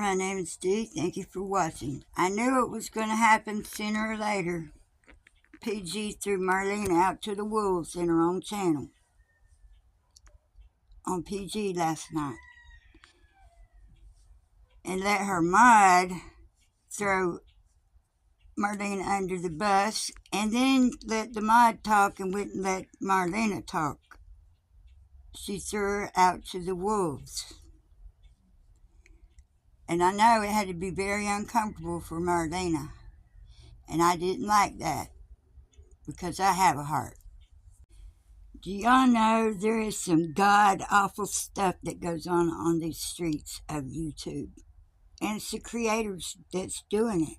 my name is Dee. Thank you for watching. I knew it was going to happen sooner or later. PG threw Marlena out to the wolves in her own channel on PG last night and let her mod throw Marlena under the bus and then let the mod talk and wouldn't let Marlena talk. She threw her out to the wolves. And I know it had to be very uncomfortable for Marlena. And I didn't like that because I have a heart. Do y'all know there is some god-awful stuff that goes on these streets of YouTube? And it's the creators that's doing it.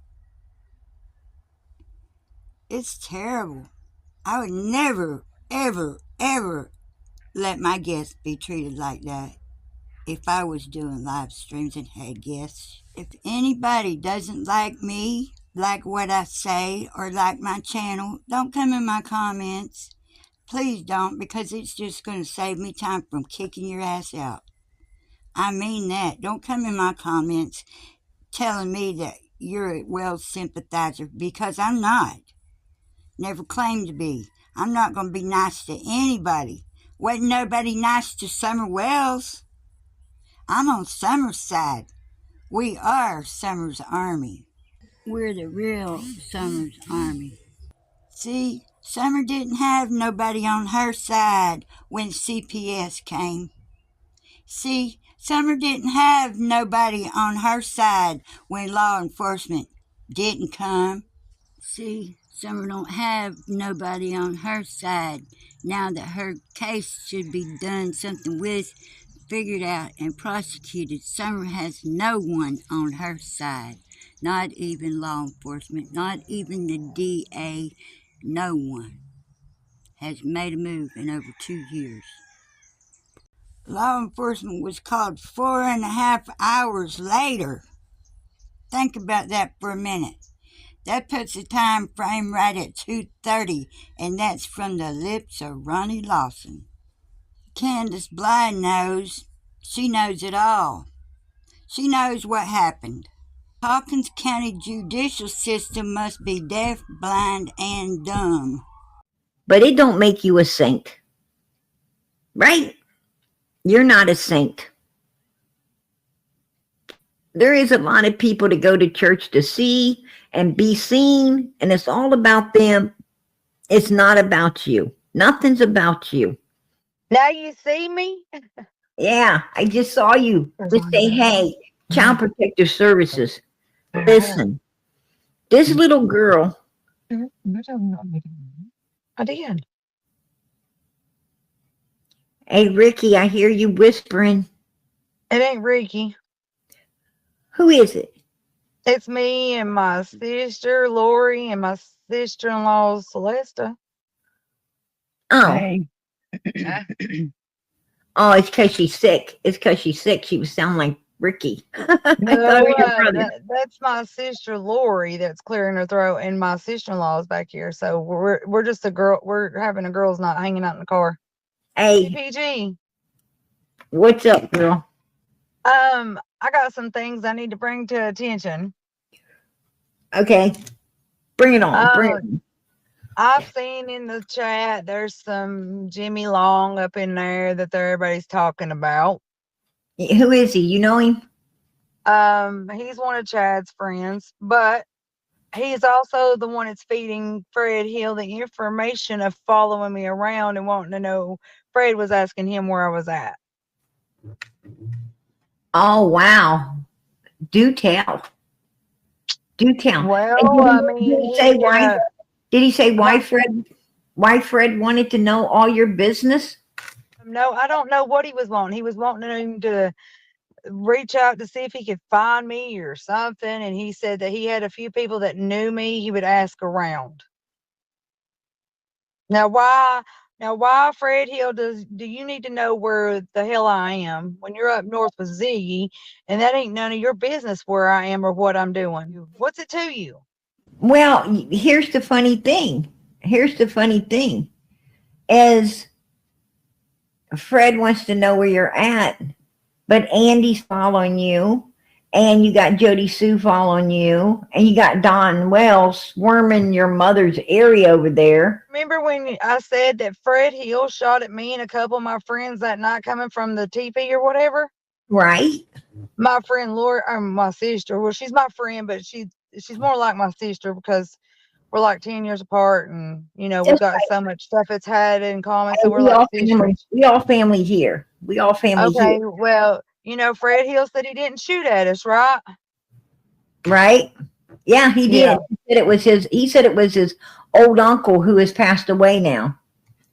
It's terrible. I would never, ever, ever let my guests be treated like that if I was doing live streams and had guests. If anybody doesn't like me, like what I say, or like my channel, don't come in my comments. Please don't, because it's just going to save me time from kicking your ass out. I mean that. Don't come in my comments telling me that you're a Wells sympathizer, because I'm not. Never claimed to be. I'm not going to be nice to anybody. Wasn't nobody nice to Summer Wells. I'm on Summer's side. We are Summer's army. We're the real Summer's army. See, Summer didn't have nobody on her side when CPS came. See, Summer didn't have nobody on her side when law enforcement didn't come. See, Summer don't have nobody on her side now that her case should be done something with, figured out, and prosecuted. Summer has no one on her side, not even law enforcement, not even the DA. No one has made a move in over 2 years. Law enforcement was called 4.5 hours later. Think about that for a minute. That puts the time frame right at 2:30, and that's from the lips of Ronnie Lawson. Candace Bly knows. She knows it all. She knows what happened. Hawkins County judicial system must be deaf, blind, and dumb. But it don't make you a saint, right? You're not a saint. There is a lot of people that go to church to see and be seen, and it's all about them. It's not about you. Nothing's about you. Now you see me? Yeah, I just saw you. Just say, hey, Child Protective Services. Listen, this little girl. I did. Hey, Ricky, I hear you whispering. It ain't Ricky. Who is it? It's me and my sister, Lori, and my sister-in-law, Celesta. Oh. Hey. Oh, it's because she's sick. It's because she's sick. She would sound like Ricky. No, that's my sister, Lori, that's clearing her throat, and my sister-in-law is back here. So we're just a girl. We're having a girls' night, hanging out in the car. Hey. PG. What's up, girl? I got some things I need to bring to attention. Okay. Bring it on. Bring it on. I've seen in the chat there's some Jimmy Long up in there that everybody's talking about. Who is he? You know him? He's one of Chad's friends, but he's also the one that's feeding Fred Hill the information of following me around and wanting to know. Fred was asking him where I was at. Oh, wow. Do tell. Do tell. Well, I mean, did he say why Fred wanted to know all your business? No, I don't know what he was wanting. He was wanting him to reach out to see if he could find me or something. And he said that he had a few people that knew me. He would ask around. Now, why, Fred Hill, do you need to know where the hell I am when you're up north with Ziggy, and that ain't none of your business where I am or what I'm doing? What's it to you? Well, here's the funny thing. Is Fred wants to know where you're at, but Andy's following you, and you got Jody Sue following you, and you got Don Wells swarming your mother's area over there. Remember when I said that Fred Hill shot at me and a couple of my friends that night coming from the TV or whatever? Right? My friend Laura, or my sister, well, she's my friend, but she's more like my sister because we're like 10 years apart, and we've Just got so much stuff it's had in common, so like we're like sisters. we all family here. We all family here. Okay, well, Fred Hill said he didn't shoot at us, right? Right? Yeah, he Yeah. did. He said it was his old uncle who has passed away now.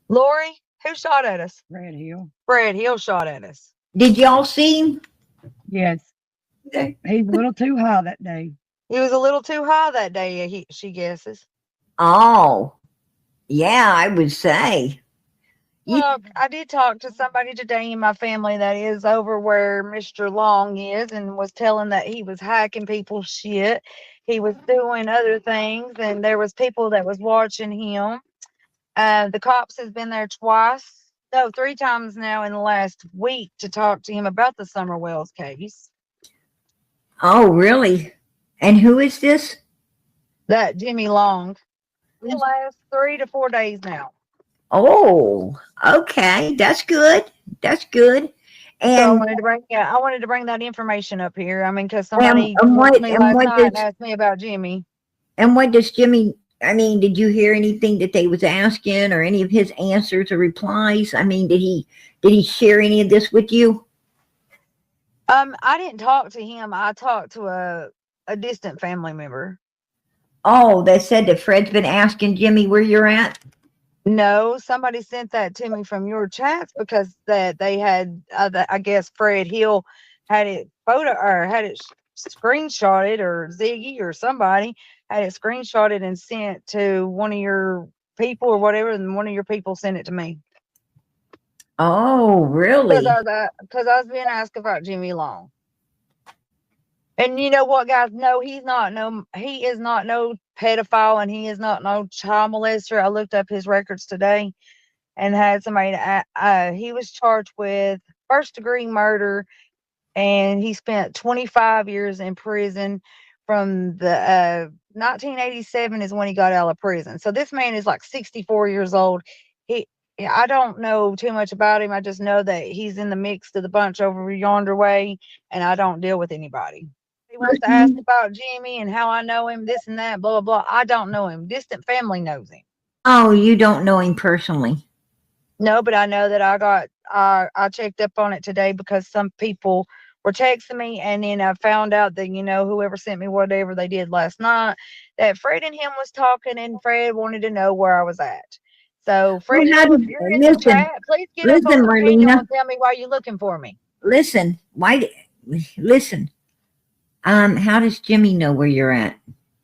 Lori, who shot at us? Fred Hill. Fred Hill shot at us. Did y'all see him? Yes. He's a little too high that day. He was a little too high that day, she guesses. Oh, yeah, I would say. Well, I did talk to somebody today in my family that is over where Mr. Long is, and was telling that he was hacking people's shit. He was doing other things, and there was people that was watching him. The cops has been there twice, no, 3 times now in the last week to talk to him about the Summer Wells case. Oh, really? And who is this? That Jimmy Long. The last 3 to 4 days now. Oh, okay. That's good. That's good. So I And wanted to bring that information up here. I mean, because somebody and called me last night and does asked me about Jimmy. and what does Jimmy? I mean, did you hear anything that they was asking, or any of his answers or replies? I mean, did he share any of this with you? I didn't talk to him. I talked to a distant family member. Oh, they said that Fred's been asking Jimmy where you're at. No, somebody sent that to me from your chats because that they had, I guess Fred Hill had it screenshotted, or Ziggy or somebody had it screenshotted and sent to one of your people or whatever, and one of your people sent it to me. Oh, really? Because I was being asked about Jimmy Long. And you know what, guys? No, he is not no pedophile, and he is not no child molester. I looked up his records today and had somebody he was charged with first-degree murder, and he spent 25 years in prison from the 1987 is when he got out of prison. So this man is like 64 years old. I don't know too much about him. I just know that he's in the mix of the bunch over yonder way, and I don't deal with anybody. He wants to ask about Jimmy and how I know him, this and that, blah, blah, blah. I don't know him. Distant family knows him. Oh, you don't know him personally? No, but I know that I checked up on it today because some people were texting me, and then I found out that, whoever sent me whatever they did last night, that Fred and him was talking, and Fred wanted to know where I was at. So, Fred, if you're in the chat, please get up on the panel and tell me why you're looking for me. Listen, how does Jimmy know where you're at?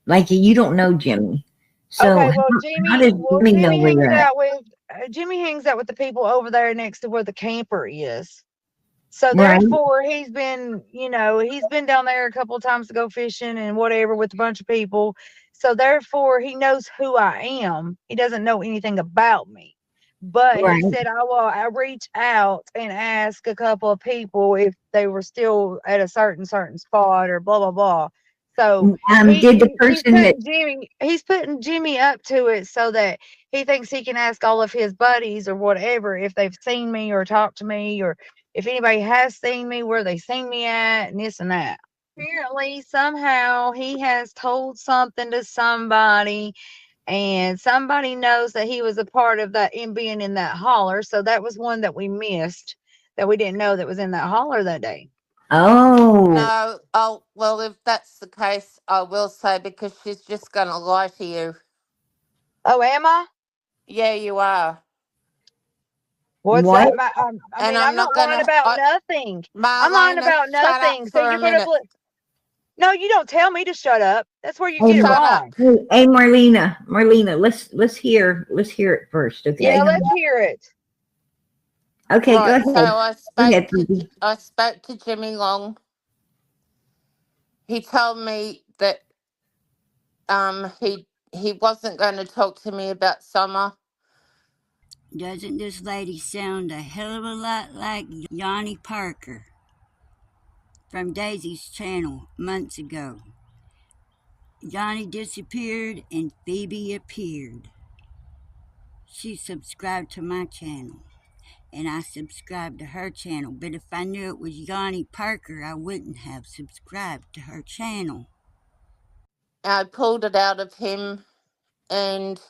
Like, you don't know Jimmy. So okay, well, how does Jimmy know where you're at? Jimmy hangs out with the people over there next to where the camper is. So Right. therefore, he's been down there a couple of times to go fishing and whatever with a bunch of people. So therefore, he knows who I am. He doesn't know anything about me. But Right. he said, I reach out and ask a couple of people if they were still at a certain spot or blah, blah, blah. So did the person he's putting Jimmy up to it so that he thinks he can ask all of his buddies or whatever if they've seen me or talked to me, or if anybody has seen me, where they seen me at, and this and that. Apparently, somehow he has told something to somebody, and somebody knows that he was a part of that in being in that holler. So that was one that we missed, that we didn't know that was in that holler that day. Oh. No, well, if that's the case, I will say, because she's just going to lie to you. Oh, am I? Yeah, you are. What's What? that? And I'm not lying about nothing. I'm lying Marlena, about shut up nothing. So for a you're gonna minute. No, you don't tell me to shut up. That's where you Hey, get it Shut wrong. up. Hey, Marlena, let's hear it first, okay? Yeah, let's hear it. Okay, Right, go so ahead. I spoke to Jimmy Long. He told me that he wasn't going to talk to me about Summer. Doesn't this lady sound a hell of a lot like Yanni Parker? from Daisy's channel months ago. Johnny disappeared and Phoebe appeared. She subscribed to my channel, and I subscribed to her channel. But if I knew it was Johnny Parker, I wouldn't have subscribed to her channel. I pulled it out of him, and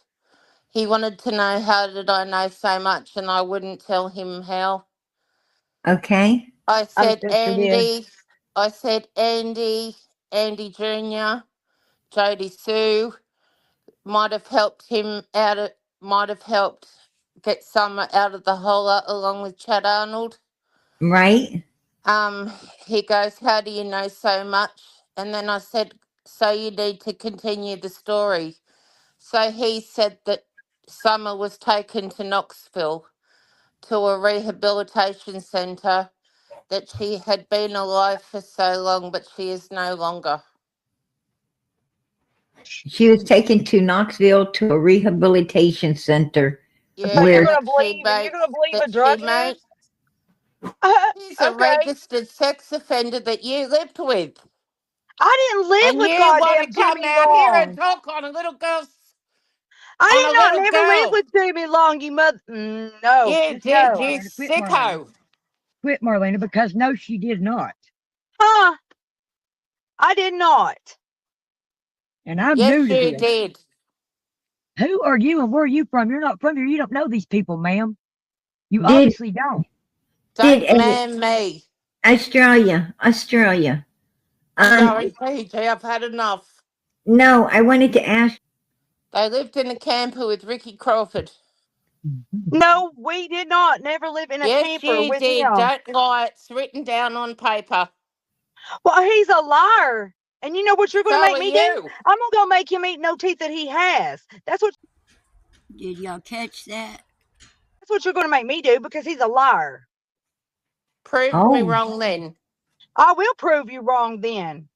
he wanted to know how did I know so much, and I wouldn't tell him how. Okay. I I'm said sister did. Andy. I said Andy Jr., Jody Sue might have helped him out. Might have helped get Summer out of the hole along with Chad Arnold. Right. Um, he goes, "How do you know so much?" And then I said, "So you need to continue the story." So he said that Summer was taken to Knoxville to a rehabilitation centre, that she had been alive for so long, but she is no longer. She was taken to Knoxville to a rehabilitation center So Yeah, you're where gonna that you're gonna believe a she drug made. test? She's a Okay. registered sex offender that you lived with, I didn't live and with you want to goddamn come Jimmy out here and Long. talk on a little girl's I on a did not little never live girl. with Jimmy Long, you mother. No, You Just quit, did, no. you Marlena. Quit, Marlena. sicko. Quit, Marlena, because no, she did not. Huh? I did not. And I'm new Yes, to you this. did. Who are you and where are you from? You're not from here. You don't know these people, ma'am. You did obviously don't. did Don't man me. Australia. Sorry, PJ, I've had enough. No, I wanted to ask. They lived in a camper with Ricky Crawford. No, we did not. Never live in a Yes, camper you with did. him. Don't lie. It's written down on paper. Well, he's a liar. And you know what you're going to So make are me do? you. I'm going to go make him eat no teeth that he has. Did y'all catch that? That's what you're going to make me do because he's a liar. Prove me Oh, wrong then. I will prove you wrong then.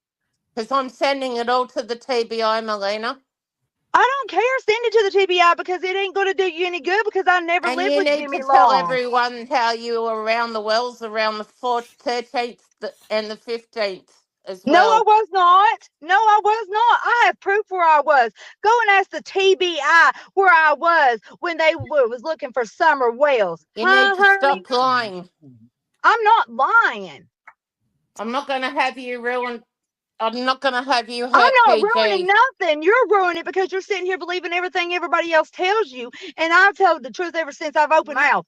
Because I'm sending it all to the TBI, Marlena. I don't care. Send it to the TBI because it ain't going to do you any good because I never And lived you with need to Jimmy tell Long. everyone how you were around the wells around the 13th and the 15th as No, I well. was not. No, I was not. I have proof where I was. Go and ask the TBI where I was when they was looking for Summer Wells. You need Huh, to honey? stop lying. I'm not lying. I'm not going to have you ruin. I'm not going to have you I'm hurt not ruining PG. nothing. You're ruining it because you're sitting here believing everything everybody else tells you. And I've told the truth ever since I've opened my mouth.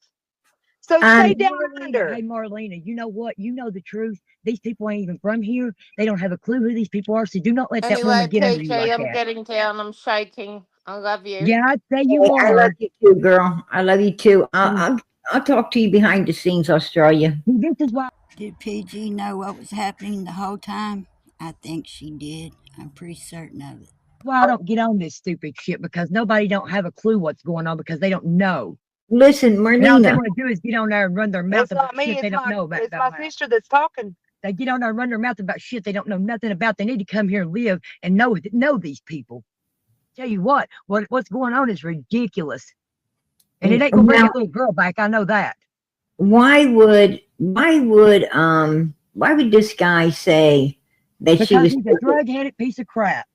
So stay um, down Marlena, under. hey, Marlena, you know what? You know the truth. These people ain't even from here. They don't have a clue who these people are. So do not let that woman Anyway, get under you PG, like I'm that. getting down. I'm shaking. I love you. Yeah, I'd say you hey, I love are. you too, girl. I love you too. Mm. I'll talk to you behind the scenes, Australia. This is why. Did PG know what was happening the whole time? I think she did. I'm pretty certain of it. Why I don't get on this stupid shit because nobody don't have a clue what's going on because they don't know. Listen, And all they Marlena. want to do is get on there and run their mouth It's about not me. shit they don't know about. It's my sister that's talking. They get on there and run their mouth about shit they don't know nothing about. They need to come here and live and know these people. Tell you what's going on is ridiculous. And it ain't gonna bring Now, that little girl back. I know that. why would this guy say that she Because was he's a drug-headed piece of crap.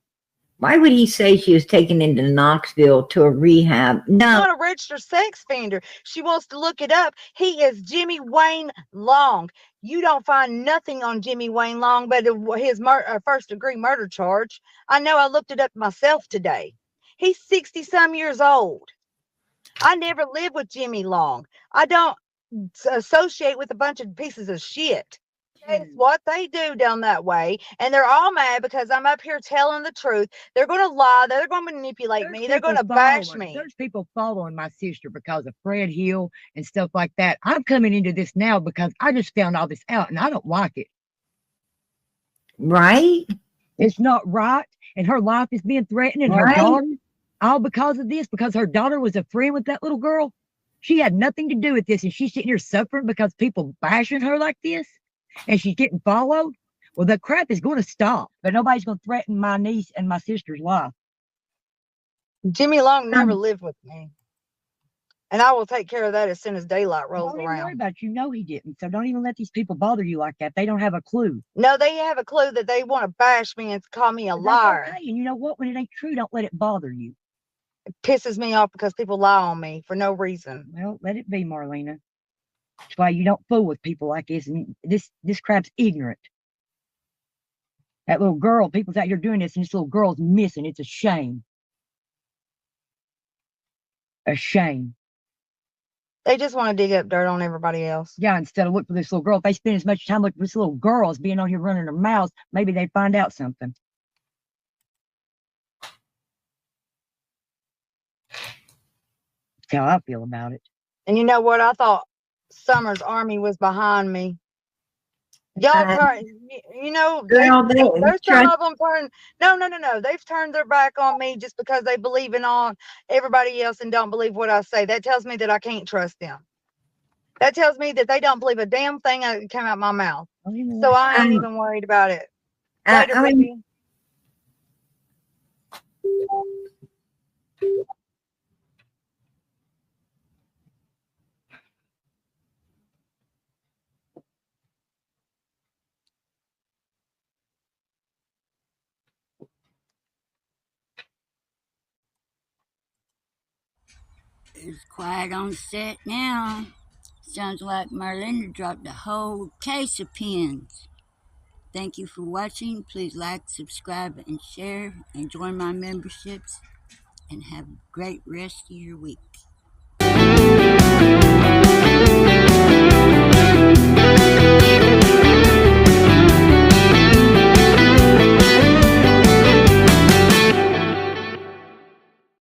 why would he say she was taken into Knoxville to a rehab? No, Not a registered sex offender. She wants to look it up. He is Jimmy Wayne Long. You don't find nothing on Jimmy Wayne Long but his first degree murder charge. I know. I looked it up myself today. He's 60 some years old. I never lived with Jimmy Long. I don't associate with a bunch of pieces of shit. It's what they do down that way, and they're all mad because I'm up here telling the truth. They're going to lie. They're going to manipulate me. They're going to bash me. There's people following my sister because of Fred Hill and stuff like that. I'm coming into this now because I just found all this out and I don't like it. right? It's not right, and her life is being threatened, and her Right. daughter, all because of this, because her daughter was a friend with that little girl. She had nothing to do with this, and she's sitting here suffering because people bashing her like this, and she's getting followed. Well, the crap is going to stop, but nobody's going to threaten my niece and my sister's life. Jimmy Long never Um, lived with me. And I will take care of that as soon as daylight rolls Don't even worry around. about it. You know he didn't. So don't even let these people bother you like that. They don't have a clue. No, they have a clue that they want to bash me and call me a But liar. that's okay. And you know what? When it ain't true, don't let it bother you. It pisses me off because people lie on me for no reason. Well, let it be, Marlena. That's why you don't fool with people like this. And this crap's ignorant. That little girl, people's out here doing this, and this little girl's missing. It's a shame. A shame. They just want to dig up dirt on everybody else. Yeah, instead of look for this little girl, if they spend as much time looking for this little girl as being on here running their mouths, maybe they'd find out something. That's how I feel about it. And you know what? I thought Summer's army was behind me. Y'all turn, you know, Girl, there's some of them turn. No. They've turned their back on me just because they believe in all everybody else and don't believe what I say. That tells me that I can't trust them. That tells me that they don't believe a damn thing that came out my mouth. So I ain't even worried about it. Later, baby. It's quiet on set now. Sounds like Marlena dropped a whole case of pins. Thank you for watching. Please like, subscribe, and share, and join my memberships. And have a great rest of your week.